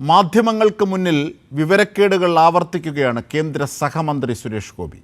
മാധ്യമങ്ങൾക്ക് മുന്നിൽ വിവരക്കേടുകൾ ആവർത്തിക്കുകയാണ് കേന്ദ്ര സഹമന്ത്രി സുരേഷ് ഗോപി.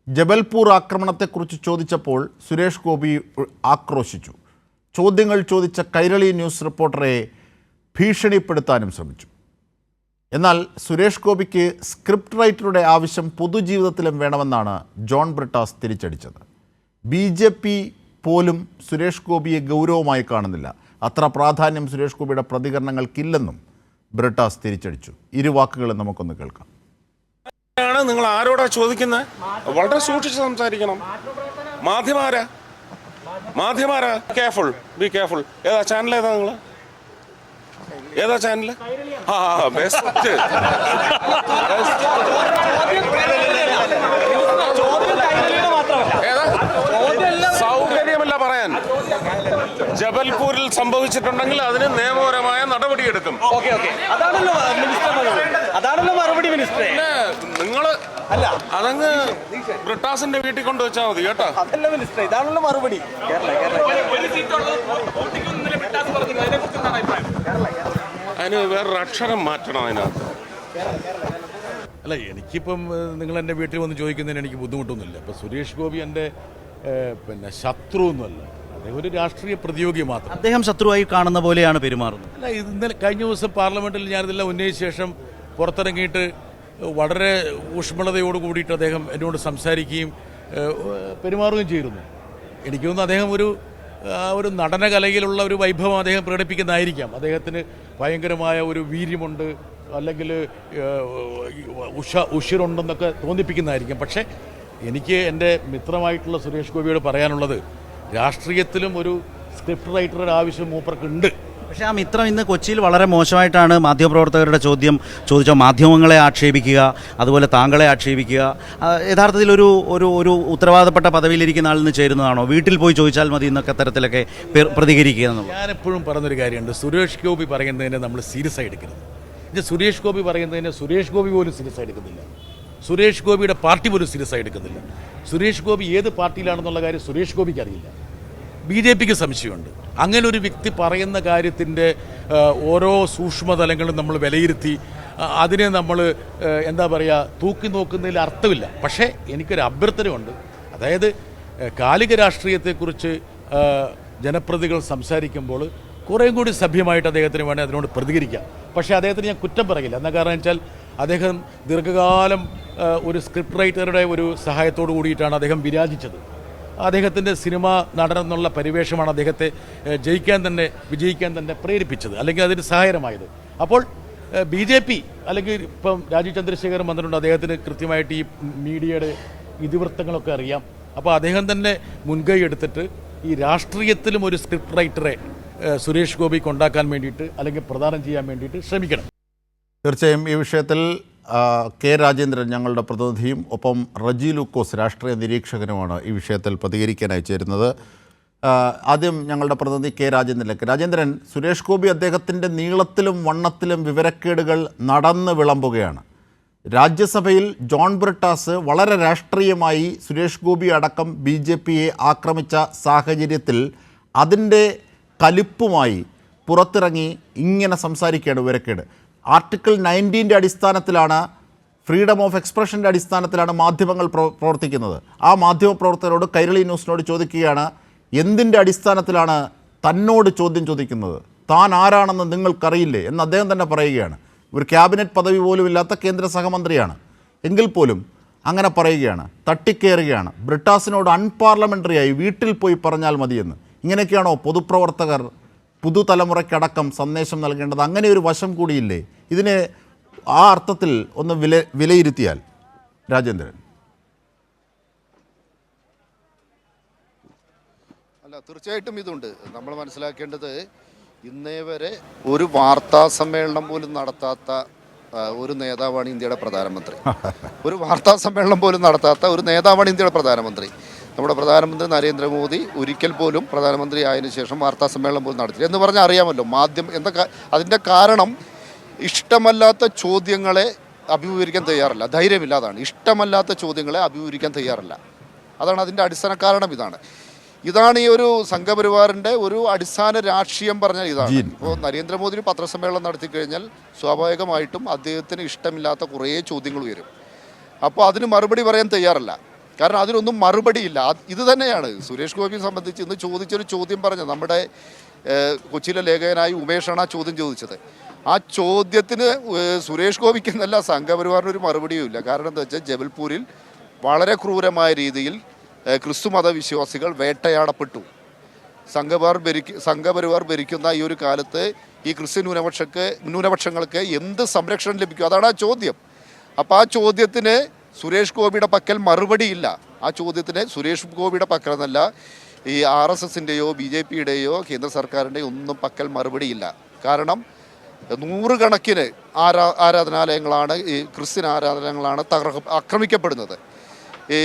ജബൽപൂർ ആക്രമണത്തെക്കുറിച്ച് ചോദിച്ചപ്പോൾ സുരേഷ് ഗോപി ആക്രോശിച്ചു. ചോദ്യങ്ങൾ ചോദിച്ച കൈരളി ന്യൂസ് റിപ്പോർട്ടറെ ഭീഷണിപ്പെടുത്താനും ശ്രമിച്ചു. എന്നാൽ സുരേഷ് ഗോപിക്ക് സ്ക്രിപ്റ്റ് റൈറ്ററുടെ ആവശ്യം പൊതുജീവിതത്തിലും വേണമെന്നാണ് ജോൺ ബ്രിട്ടാസ് തിരിച്ചടിച്ചത്. BJP പോലും സുരേഷ് ഗോപിയെ ഗൗരവമായി കാണുന്നില്ല. അത്ര പ്രാധാന്യം സുരേഷ് ഗോപിയുടെ പ്രതികരണങ്ങൾക്കില്ലെന്നും ബ്രിട്ടാസ് തിരിച്ചടിച്ചു. ഇരുവാക്കുകൾ നമുക്കൊന്ന് കേൾക്കാം. നിങ്ങൾ ആരോടാ ചോദിക്കുന്നത്? വളരെ സൂക്ഷിച്ച് സംസാരിക്കണം. മാധ്യമാരാ കെയർഫുൾ, ബി കെയർഫുൾ. ഏതാ ചാനൽ? ഏതാ ചാനൽ? ബെസ്റ്റ്. സൗകര്യമല്ല പറയാൻ. ജബൽപൂരിൽ സംഭവിച്ചിട്ടുണ്ടെങ്കിൽ അതിന് നിയമപരമായ നടപടിയെടുക്കും. അതാണല്ലോ മറുപടി മിനിസ്റ്ററെ. നിങ്ങള് അല്ല, അതങ്ങ് ബ്രിട്ടാസിന്റെ വീട്ടിൽ കൊണ്ടുവച്ചാൽ മതി കേട്ടോ. അതല്ല മിനിസ്റ്ററെ, ഇതാണല്ലോ മറുപടി. അതിന് വേറൊരു അക്ഷരം മാറ്റണം അതിനകത്ത്. അല്ല, എനിക്കിപ്പം നിങ്ങൾ എൻ്റെ വീട്ടിൽ വന്ന് ചോദിക്കുന്നതിന് എനിക്ക് ബുദ്ധിമുട്ടൊന്നുമില്ല. ഇപ്പം സുരേഷ് ഗോപി എൻ്റെ ശത്രുവൊന്നുമല്ല. അദ്ദേഹം ഒരു രാഷ്ട്രീയ പ്രതിയോഗി മാത്രം. അദ്ദേഹം ശത്രുവായി കാണുന്ന പോലെയാണ് പെരുമാറുന്നത്. അല്ല, ഇന്നലെ കഴിഞ്ഞ ദിവസം പാർലമെൻറ്റിൽ ഞാനിതെല്ലാം ഉന്നയിച്ച ശേഷം പുറത്തിറങ്ങിയിട്ട് വളരെ ഊഷ്മളതയോട് കൂടിയിട്ട് അദ്ദേഹം എന്നോട് സംസാരിക്കുകയും പെരുമാറുകയും ചെയ്തിരുന്നു. എനിക്ക് തോന്നുന്നു അദ്ദേഹം ഒരു നടനകലയിലുള്ള ഒരു വൈഭവം അദ്ദേഹം പ്രകടിപ്പിക്കുന്നതായിരിക്കാം. അദ്ദേഹത്തിന് ഭയങ്കരമായ ഒരു വീര്യമുണ്ട്, അല്ലെങ്കിൽ ഉഷിരുണ്ടെന്നൊക്കെ തോന്നിപ്പിക്കുന്നതായിരിക്കും. പക്ഷേ എനിക്ക് എൻ്റെ മിത്രമായിട്ടുള്ള സുരേഷ് ഗോപിയോട് പറയാനുള്ളത്, രാഷ്ട്രീയത്തിലും ഒരു സ്ക്രിപ്റ്റ് റൈറ്ററുടെ ആവശ്യം മൂപ്പർക്കുണ്ട്. പക്ഷേ ആ മിത്രം ഇന്ന് കൊച്ചിയിൽ വളരെ മോശമായിട്ടാണ് മാധ്യമപ്രവർത്തകരുടെ ചോദിച്ച മാധ്യമങ്ങളെ ആക്ഷേപിക്കുക, അതുപോലെ താങ്കളെ ആക്ഷേപിക്കുക. യഥാർത്ഥത്തിൽ ഒരു ഉത്തരവാദപ്പെട്ട പദവിയിലിരിക്കുന്ന ആളിൽ നിന്ന് ചേരുന്നതാണോ? വീട്ടിൽ പോയി ചോദിച്ചാൽ മതി എന്നൊക്കെ തരത്തിലൊക്കെ പ്രതികരിക്കുക. ഞാനെപ്പോഴും പറഞ്ഞൊരു കാര്യമുണ്ട്, സുരേഷ് ഗോപി പറയുന്നതിനെ നമ്മൾ സീരിയസ് ആയി എടുക്കരുത്. സുരേഷ് ഗോപി പറയുന്നതിനെ സുരേഷ് ഗോപി പോലും സീരിയസ് ആയി എടുക്കുന്നില്ല. സുരേഷ് ഗോപിയുടെ പാർട്ടി പോലും സീരിയസ് ആയി എടുക്കുന്നില്ല. സുരേഷ് ഗോപി ഏത് പാർട്ടിയിലാണെന്നുള്ള കാര്യം സുരേഷ് ഗോപിക്ക് അറിയില്ല. BJPക്ക് സംശയമുണ്ട്. അങ്ങനെ ഒരു വ്യക്തി പറയുന്ന കാര്യത്തിൻ്റെ ഓരോ സൂക്ഷ്മതലങ്ങളും നമ്മൾ വിലയിരുത്തി അതിനെ നമ്മൾ എന്താ പറയുക, തൂക്കി നോക്കുന്നതിൽ അർത്ഥമില്ല. പക്ഷേ എനിക്കൊരു അഭ്യർത്ഥനയുണ്ട്. അതായത് കാലിക രാഷ്ട്രീയത്തെക്കുറിച്ച് ജനപ്രതികൾ സംസാരിക്കുമ്പോൾ കുറേയും കൂടി സഭ്യമായിട്ട് അദ്ദേഹത്തിന് വേണേൽ അതിനോട് പ്രതികരിക്കാം. പക്ഷേ അദ്ദേഹത്തിന് ഞാൻ കുറ്റം പറയില്ല. എന്താ കാരണം വെച്ചാൽ അദ്ദേഹം ദീർഘകാലം ഒരു സ്ക്രിപ്റ്റ് റൈറ്ററുടെ ഒരു സഹായത്തോടു കൂടിയിട്ടാണ് അദ്ദേഹം വിരാജിച്ചത്. അദ്ദേഹത്തിൻ്റെ സിനിമാ നടനെന്നുള്ള പരിവേഷമാണ് അദ്ദേഹത്തെ വിജയിക്കാൻ തന്നെ പ്രേരിപ്പിച്ചത്, അല്ലെങ്കിൽ അതിന് സഹായകരമായത്. അപ്പോൾ BJP അല്ലെങ്കിൽ ഇപ്പം രാജീവ് ചന്ദ്രശേഖരൻ വന്നിട്ടുണ്ട്, അദ്ദേഹത്തിന് കൃത്യമായിട്ട് ഈ മീഡിയയുടെ ഇതിവൃത്തങ്ങളൊക്കെ അറിയാം. അപ്പോൾ അദ്ദേഹം തന്നെ മുൻകൈ എടുത്തിട്ട് ഈ രാഷ്ട്രീയത്തിലും ഒരു സ്ക്രിപ്റ്റ് റൈറ്ററെ സുരേഷ് ഗോപിക്ക് ഉണ്ടാക്കാൻ വേണ്ടിയിട്ട് അല്ലെങ്കിൽ പ്രദാനം ചെയ്യാൻ വേണ്ടിയിട്ട് ശ്രമിക്കണം. തീർച്ചയായും ഈ വിഷയത്തിൽ കെ രാജേന്ദ്രൻ ഞങ്ങളുടെ പ്രതിനിധിയും ഒപ്പം റജി ലൂക്കോസ് രാഷ്ട്രീയ നിരീക്ഷകനുമാണ് ഈ വിഷയത്തിൽ പ്രതികരിക്കാനായി ചേരുന്നത്. ആദ്യം ഞങ്ങളുടെ പ്രതിനിധി കെ രാജേന്ദ്രൻ, സുരേഷ് ഗോപി അദ്ദേഹത്തിൻ്റെ നീളത്തിലും വണ്ണത്തിലും വിവരക്കേടുകൾ നടന്ന് വിളമ്പുകയാണ്. രാജ്യസഭയിൽ ജോൺ ബ്രിട്ടാസ് വളരെ രാഷ്ട്രീയമായി സുരേഷ് ഗോപി അടക്കം BJPയെ ആക്രമിച്ച സാഹചര്യത്തിൽ അതിൻ്റെ കലിപ്പുമായി പുറത്തിറങ്ങി ഇങ്ങനെ സംസാരിക്കുകയാണ്. വിവരക്കേട് ആർട്ടിക്കിൾ 19 അടിസ്ഥാനത്തിലാണ്, ഫ്രീഡം ഓഫ് എക്സ്പ്രഷൻ്റെ അടിസ്ഥാനത്തിലാണ് മാധ്യമങ്ങൾ പ്രവർത്തിക്കുന്നത്. ആ മാധ്യമപ്രവർത്തകരോട് കൈരളി ന്യൂസിനോട് ചോദിക്കുകയാണ്, എന്തിൻ്റെ അടിസ്ഥാനത്തിലാണ് തന്നോട് ചോദ്യം ചോദിക്കുന്നത്? താൻ ആരാണെന്ന് നിങ്ങൾക്കറിയില്ലേ എന്ന് അദ്ദേഹം തന്നെ പറയുകയാണ്. ഒരു ക്യാബിനറ്റ് പദവി പോലും ഇല്ലാത്ത കേന്ദ്ര സഹമന്ത്രിയാണ്. എങ്കിൽ പോലും അങ്ങനെ പറയുകയാണ്, തട്ടിക്കയറുകയാണ്. ബ്രിട്ടാസിനോട് അൺപാർലമെൻ്ററിയായി വീട്ടിൽ പോയി പറഞ്ഞാൽ മതിയെന്ന്. ഇങ്ങനെയൊക്കെയാണോ പൊതുപ്രവർത്തകർ പുതുതലമുറയ്ക്കടക്കം സന്ദേശം നൽകേണ്ടത്? അങ്ങനെ ഒരു വശം കൂടിയില്ലേ? ഇതിനെ ആ അർത്ഥത്തിൽ ഒന്ന് വിലയിരുത്തിയാൽ രാജേന്ദ്രൻ. അല്ല, തീർച്ചയായിട്ടും ഇതുണ്ട്. നമ്മൾ മനസ്സിലാക്കേണ്ടത്, ഇന്നേ വരെ ഒരു വാർത്താ സമ്മേളനം പോലും നടത്താത്ത ഒരു നേതാവാണ് ഇന്ത്യയുടെ പ്രധാനമന്ത്രി. ഒരു വാർത്താ സമ്മേളനം പോലും നടത്താത്ത ഒരു നേതാവാണ് ഇന്ത്യയുടെ പ്രധാനമന്ത്രി. നമ്മുടെ പ്രധാനമന്ത്രി നരേന്ദ്രമോദി ഒരിക്കൽ പോലും പ്രധാനമന്ത്രി ആയതിനു ശേഷം വാർത്താ സമ്മേളനം പോലും നടത്തില്ല എന്ന് പറഞ്ഞാൽ അറിയാമല്ലോ. അതിൻ്റെ കാരണം ഇഷ്ടമല്ലാത്ത ചോദ്യങ്ങളെ അഭിമുഖീകരിക്കാൻ തയ്യാറല്ല, ധൈര്യമില്ലാതാണ്. ഇഷ്ടമല്ലാത്ത ചോദ്യങ്ങളെ അഭിമുഖീകരിക്കാൻ തയ്യാറല്ല. അതാണ് അതിൻ്റെ അടിസ്ഥാന കാരണം. ഇതാണ് ഇതാണ് ഈ ഒരു സംഘപരിവാറിൻ്റെ ഒരു അടിസ്ഥാന രാഷ്ട്രീയം പറഞ്ഞാൽ ഇതാണ്. ഇപ്പോൾ നരേന്ദ്രമോദി ഒരു പത്രസമ്മേളനം നടത്തി കഴിഞ്ഞാൽ സ്വാഭാവികമായിട്ടും അദ്ദേഹത്തിന് ഇഷ്ടമില്ലാത്ത കുറേ ചോദ്യങ്ങൾ വരും. അപ്പോൾ അതിന് മറുപടി പറയാൻ തയ്യാറല്ല. കാരണം അതിനൊന്നും മറുപടിയില്ല. ഇത് തന്നെയാണ് സുരേഷ് ഗോപിയെ സംബന്ധിച്ച് ഇന്ന് ചോദിച്ചൊരു ചോദ്യം പറഞ്ഞു. നമ്മുടെ കൊച്ചിയിലെ ലേഖകനായി ഉമേഷാണ് ആ ചോദ്യം ചോദിച്ചത്. ആ ചോദ്യത്തിന് സുരേഷ് ഗോപിക്ക് എന്നല്ല സംഘപരിവാറിനൊരു മറുപടിയും ഇല്ല. കാരണം എന്താ വെച്ചാൽ ജബൽപൂരിൽ വളരെ ക്രൂരമായ രീതിയിൽ ക്രിസ്തു മതവിശ്വാസികൾ വേട്ടയാടപ്പെട്ടു. സംഘപരിവാർ ഭരിക്കുന്ന ഈ ഒരു കാലത്ത് ഈ ക്രിസ്ത്യൻ ന്യൂനപക്ഷങ്ങൾക്ക് എന്ത് സംരക്ഷണം ലഭിക്കും? അതാണ് ആ ചോദ്യം. അപ്പോൾ ആ ചോദ്യത്തിന് സുരേഷ് ഗോപിയുടെ പക്കൽ മറുപടിയില്ല. ആ ചോദ്യത്തിന് സുരേഷ് ഗോപിയുടെ പക്കൽ എന്നല്ല, ഈ RSSൻ്റെയോ BJPയുടെയോ കേന്ദ്ര സർക്കാരിൻ്റെയോ ഒന്നും പക്കൽ മറുപടിയില്ല. കാരണം നൂറുകണക്കിന് ആരാധനാലയങ്ങളാണ്, ഈ ക്രിസ്ത്യൻ ആരാധനാലയങ്ങളാണ് ആക്രമിക്കപ്പെടുന്നത്. ഈ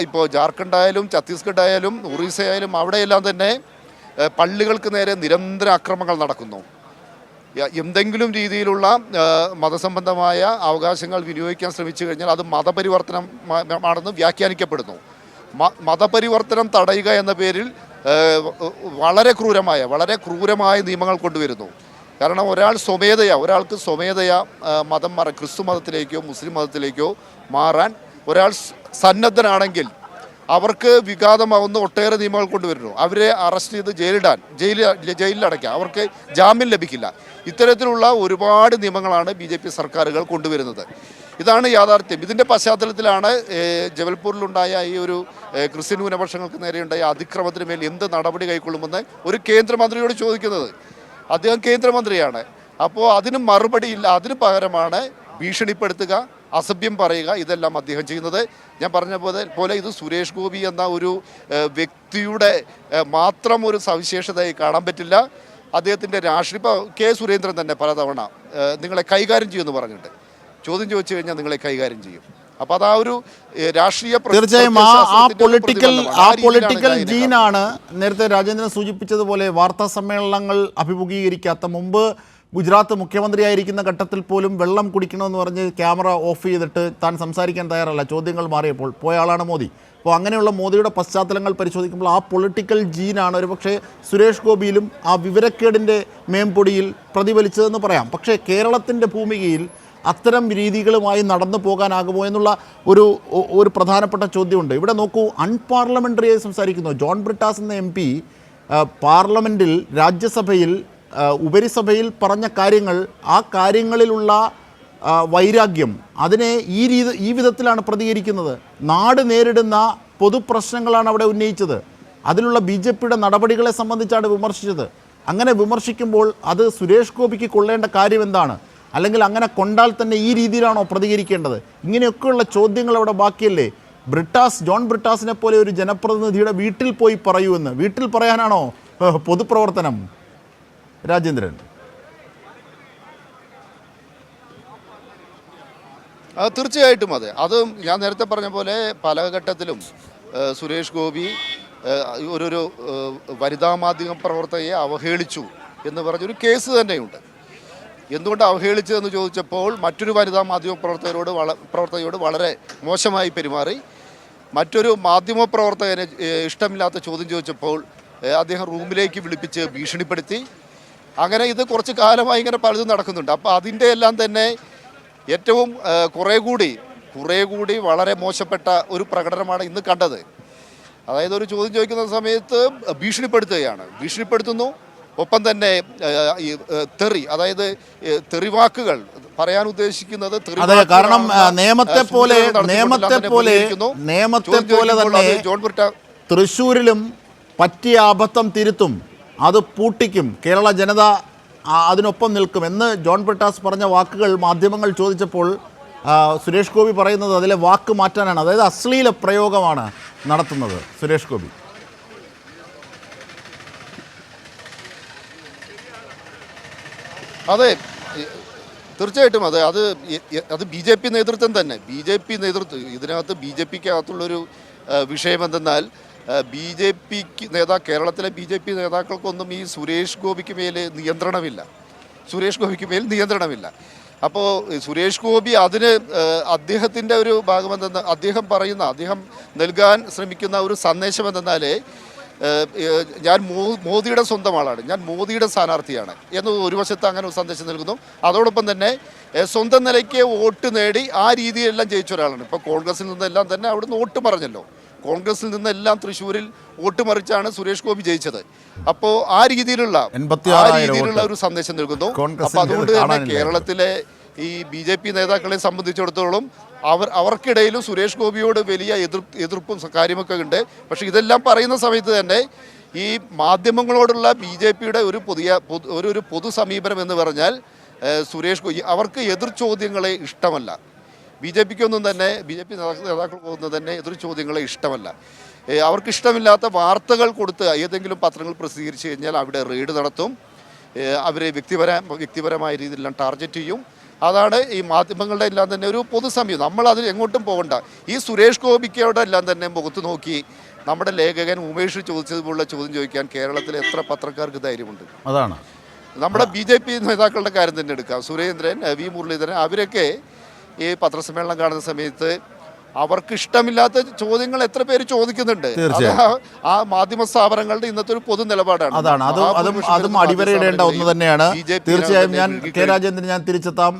ഇപ്പോൾ ജാർഖണ്ഡ് ആയാലും ഛത്തീസ്ഗഡ് ആയാലും ഒറീസ ആയാലും അവിടെയെല്ലാം തന്നെ പള്ളികൾക്ക് നേരെ നിരന്തര ആക്രമണങ്ങൾ നടക്കുന്നു. എന്തെങ്കിലും രീതിയിലുള്ള മതസംബന്ധമായ അവകാശങ്ങൾ വിനിയോഗിക്കാൻ ശ്രമിച്ചു കഴിഞ്ഞാൽ അത് മതപരിവർത്തനമാണെന്ന് വ്യാഖ്യാനിക്കപ്പെടുന്നു. മതപരിവർത്തനം തടയുക എന്ന പേരിൽ വളരെ ക്രൂരമായ നിയമങ്ങൾ കൊണ്ടുവരുന്നു. കാരണം ഒരാൾക്ക് സ്വമേധയാ ക്രിസ്തു മതത്തിലേക്കോ മുസ്ലിം മതത്തിലേക്കോ മാറാൻ ഒരാൾ സന്നദ്ധനാണെങ്കിൽ അവർക്ക് വിഘാതമാവുന്ന ഒട്ടേറെ നിയമങ്ങൾ കൊണ്ടുവരുന്നു. അവരെ അറസ്റ്റ് ചെയ്ത് ജയിലിലടയ്ക്കാം, അവർക്ക് ജാമ്യം ലഭിക്കില്ല. ഇത്തരത്തിലുള്ള ഒരുപാട് നിയമങ്ങളാണ് BJP സർക്കാരുകൾ കൊണ്ടുവരുന്നത്. ഇതാണ് യാഥാർത്ഥ്യം. ഇതിൻ്റെ പശ്ചാത്തലത്തിലാണ് ജബൽപൂരിലുണ്ടായ ഈ ഒരു ക്രിസ്ത്യൻ ന്യൂനപക്ഷങ്ങൾക്ക് നേരെയുണ്ടായ അതിക്രമത്തിന് മേൽ എന്ത് നടപടി കൈക്കൊള്ളുമെന്ന് ഒരു കേന്ദ്രമന്ത്രിയോട് ചോദിക്കുന്നത്. അദ്ദേഹം കേന്ദ്രമന്ത്രിയാണ്. അപ്പോൾ അതിന് മറുപടിയില്ല. അതിന് പകരമാണ് ഭീഷണിപ്പെടുത്തുക, അസഭ്യം പറയുക, ഇതെല്ലാം അദ്ദേഹം ചെയ്യുന്നത്. ഞാൻ പറഞ്ഞ പോലെ ഇത് സുരേഷ് ഗോപി എന്ന ഒരു വ്യക്തിയുടെ മാത്രം ഒരു സവിശേഷതയായി കാണാൻ പറ്റില്ല. അദ്ദേഹത്തിൻ്റെ രാഷ്ട്രീയ ഇപ്പോൾ K. സുരേന്ദ്രൻ തന്നെ പലതവണ നിങ്ങളെ കൈകാര്യം ചെയ്യുമെന്ന് പറഞ്ഞിട്ട് ചോദ്യം ചോദിച്ചു കഴിഞ്ഞാൽ നിങ്ങളെ കൈകാര്യം ചെയ്യും. അപ്പോൾ അത് ആ ഒരു രാഷ്ട്രീയ തീർച്ചയായും ആ പൊളിറ്റിക്കൽ ജീനാണ് നേരത്തെ രാജേന്ദ്രൻ സൂചിപ്പിച്ചതുപോലെ വാർത്താ സമ്മേളനങ്ങൾ അഭിമുഖീകരിക്കാത്ത മുമ്പ് ഗുജറാത്ത് മുഖ്യമന്ത്രിയായിരിക്കുന്ന ഘട്ടത്തിൽ പോലും വെള്ളം കുടിക്കണമെന്ന് പറഞ്ഞ് ക്യാമറ ഓഫ് ചെയ്തിട്ട് താൻ സംസാരിക്കാൻ തയ്യാറല്ല. ചോദ്യങ്ങൾ മാറിയപ്പോൾ പോയ ആളാണ് മോദി. അപ്പോൾ അങ്ങനെയുള്ള മോദിയുടെ പശ്ചാത്തലങ്ങൾ പരിശോധിക്കുമ്പോൾ ആ പൊളിറ്റിക്കൽ ജീനാണ് ഒരുപക്ഷെ സുരേഷ് ഗോപിയിലും ആ വിവരക്കേടിൻ്റെ മേമ്പൊടിയിൽ പ്രതിഫലിച്ചതെന്ന് പറയാം. പക്ഷേ കേരളത്തിൻ്റെ ഭൂമികയിൽ അത്തരം രീതികളുമായി നടന്നു പോകാനാകുമോ എന്നുള്ള ഒരു പ്രധാനപ്പെട്ട ചോദ്യമുണ്ട്. ഇവിടെ നോക്കൂ, അൺപാർലമെൻ്ററിയായി സംസാരിക്കുന്നു ജോൺ ബ്രിട്ടാസ് എന്ന MP പാർലമെൻറ്റിൽ രാജ്യസഭയിൽ ഉപരിസഭയിൽ പറഞ്ഞ കാര്യങ്ങൾ, ആ കാര്യങ്ങളിലുള്ള വൈരാഗ്യം അതിനെ ഈ വിധത്തിലാണ് പ്രതികരിക്കുന്നത്. നാട് നേരിടുന്ന പൊതുപ്രശ്നങ്ങളാണ് അവിടെ ഉന്നയിച്ചത്. അതിലുള്ള BJPയുടെ നടപടികളെ സംബന്ധിച്ചാണ് വിമർശിച്ചത്. അങ്ങനെ വിമർശിക്കുമ്പോൾ അത് സുരേഷ് ഗോപിക്ക് കൊള്ളേണ്ട കാര്യം എന്താണ്? അല്ലെങ്കിൽ അങ്ങനെ കൊണ്ടാൽ തന്നെ ഈ രീതിയിലാണോ പ്രതികരിക്കേണ്ടത്? ഇങ്ങനെയൊക്കെയുള്ള ചോദ്യങ്ങൾ അവിടെ ബാക്കിയല്ലേ? ജോൺ ബ്രിട്ടാസിനെ പോലെ ഒരു ജനപ്രതിനിധിയുടെ വീട്ടിൽ പോയി പറയൂന്ന്, വീട്ടിൽ പറയാനാണോ പൊതുപ്രവർത്തനം? രാജേന്ദ്രൻ, തീർച്ചയായിട്ടും അത് ഞാൻ നേരത്തെ പറഞ്ഞ പോലെ പല ഘട്ടത്തിലും സുരേഷ് ഗോപി ഒരു വനിതാ മാധ്യമ പ്രവർത്തകയെ അവഹേളിച്ചു എന്ന് പറഞ്ഞൊരു കേസ് തന്നെയുണ്ട്. എന്തുകൊണ്ട് അവഹേളിച്ചതെന്ന് ചോദിച്ചപ്പോൾ മറ്റൊരു വനിതാ മാധ്യമ പ്രവർത്തകയോട് വളരെ മോശമായി പെരുമാറി. മറ്റൊരു മാധ്യമ പ്രവർത്തകനെ ഇഷ്ടമില്ലാത്ത ചോദ്യം ചോദിച്ചപ്പോൾ അദ്ദേഹം റൂമിലേക്ക് വിളിപ്പിച്ച് ഭീഷണിപ്പെടുത്തി. അങ്ങനെ ഇത് കുറച്ച് കാലമായി ഇങ്ങനെ പലതും നടക്കുന്നുണ്ട്. അപ്പോൾ അതിൻ്റെ എല്ലാം തന്നെ ഏറ്റവും കുറേ കൂടി വളരെ മോശപ്പെട്ട ഒരു പ്രകടനമാണ് ഇന്ന് കണ്ടത്. അതായത് ഒരു ചോദ്യം ചോദിക്കുന്ന സമയത്ത് ഭീഷണിപ്പെടുത്തുന്നു. ഒപ്പം തന്നെ തെറി, അതായത് തെറിവാക്കുകൾ പറയാൻ ഉദ്ദേശിക്കുന്നത് കാരണം നിയമത്തെ പോലെ തന്നെ ജോൺ ബ്രിട്ടാസ് തൃശ്ശൂരിലും പറ്റിയ അബദ്ധം തിരുത്തും, അത് പൂട്ടിക്കും, കേരള ജനത അതിനൊപ്പം നിൽക്കും എന്ന് ജോൺ ബ്രിട്ടാസ് പറഞ്ഞ വാക്കുകൾ മാധ്യമങ്ങൾ ചോദിച്ചപ്പോൾ സുരേഷ് ഗോപി പറയുന്നത് അതിലെ വാക്ക് മാറ്റാനാണ്. അതായത് അശ്ലീല പ്രയോഗമാണ് നടത്തുന്നത് സുരേഷ് ഗോപി. അതെ, തീർച്ചയായിട്ടും അത് BJP നേതൃത്വം തന്നെ. ഇതിനകത്ത് BJPക്കകത്തുള്ളൊരു വിഷയം എന്തെന്നാൽ കേരളത്തിലെ BJP നേതാക്കൾക്കൊന്നും ഈ സുരേഷ് ഗോപിക്ക് മേൽ നിയന്ത്രണമില്ല. അപ്പോൾ സുരേഷ് ഗോപി അതിന് അദ്ദേഹത്തിൻ്റെ ഒരു ഭാഗമെന്തെന്ന് അദ്ദേഹം നൽകാൻ ശ്രമിക്കുന്ന ഒരു സന്ദേശം എന്തെന്നാൽ ഞാൻ മോദിയുടെ സ്വന്തം ആളാണ്, ഞാൻ മോദിയുടെ സ്ഥാനാർത്ഥിയാണ് എന്ന് ഒരു വശത്ത് അങ്ങനെ ഒരു സന്ദേശം നൽകുന്നു. അതോടൊപ്പം തന്നെ സ്വന്തം നിലയ്ക്ക് വോട്ട് നേടി ആ രീതിയിലെല്ലാം ജയിച്ച ഒരാളാണ്. ഇപ്പോൾ കോൺഗ്രസിൽ നിന്നെല്ലാം തന്നെ അവിടുന്ന് വോട്ട് പറഞ്ഞല്ലോ, കോൺഗ്രസിൽ നിന്നെല്ലാം തൃശ്ശൂരിൽ വോട്ട് മറിച്ചാണ് സുരേഷ് ഗോപി ജയിച്ചത്. അപ്പോൾ ആ രീതിയിലുള്ള ഒരു സന്ദേശം നൽകുന്നു. അപ്പോൾ അതുകൊണ്ട് തന്നെ കേരളത്തിലെ ഈ BJP നേതാക്കളെ സംബന്ധിച്ചിടത്തോളം അവർക്കിടയിലും സുരേഷ് ഗോപിയോട് വലിയ എതിർപ്പും കാര്യമൊക്കെ ഉണ്ട്. പക്ഷേ ഇതെല്ലാം പറയുന്ന സമയത്ത് തന്നെ ഈ മാധ്യമങ്ങളോടുള്ള BJPയുടെ ഒരു പൊതു സമീപനം എന്ന് പറഞ്ഞാൽ സുരേഷ് ഗോപി അവർക്ക് എതിർ ചോദ്യങ്ങളെ ഇഷ്ടമല്ല. BJP നേതാക്കൾക്കൊന്നും തന്നെ എതിർ ചോദ്യങ്ങളെ ഇഷ്ടമല്ല. അവർക്ക് ഇഷ്ടമില്ലാത്ത വാർത്തകൾ കൊടുത്ത് ഏതെങ്കിലും പത്രങ്ങൾ പ്രസിദ്ധീകരിച്ചു കഴിഞ്ഞാൽ അവിടെ റെയ്ഡ് നടത്തും, അവരെ വ്യക്തിപരമായ രീതിയിലെല്ലാം ടാർഗറ്റ് ചെയ്യും. അതാണ് ഈ മാധ്യമങ്ങളുടെ എല്ലാം തന്നെ ഒരു പൊതുസമയം. നമ്മൾ അതിൽ എങ്ങോട്ടും പോകണ്ട. ഈ സുരേഷ് ഗോപിക്കോടെ എല്ലാം തന്നെ മുഖത്ത് നോക്കി നമ്മുടെ ലേഖകൻ ഉമേഷ് ചോദിച്ചതുപോലുള്ള ചോദ്യം ചോദിക്കാൻ കേരളത്തിലെ എത്ര പത്രക്കാർക്ക് ധൈര്യമുണ്ട്? അതാണ് നമ്മുടെ BJP നേതാക്കളുടെ കാര്യം തന്നെ എടുക്കാം. സുരേന്ദ്രൻ, V മുരളീധരൻ, അവരൊക്കെ ഈ പത്രസമ്മേളനം കാണുന്ന സമയത്ത് അവർക്ക് ഇഷ്ടമില്ലാത്ത ചോദ്യങ്ങൾ എത്ര പേര് ചോദിക്കുന്നുണ്ട്. ആ മാധ്യമ സ്ഥാപനങ്ങളുടെ ഇന്നത്തെ ഒരു പൊതു നിലപാടാണ്. അതും അടിവരയിടേണ്ട ഒന്ന് തന്നെയാണ്. തീർച്ചയായും ഞാൻ കെ രാജേന്ദ്രൻ, ഞാൻ തിരിച്ചെത്താം.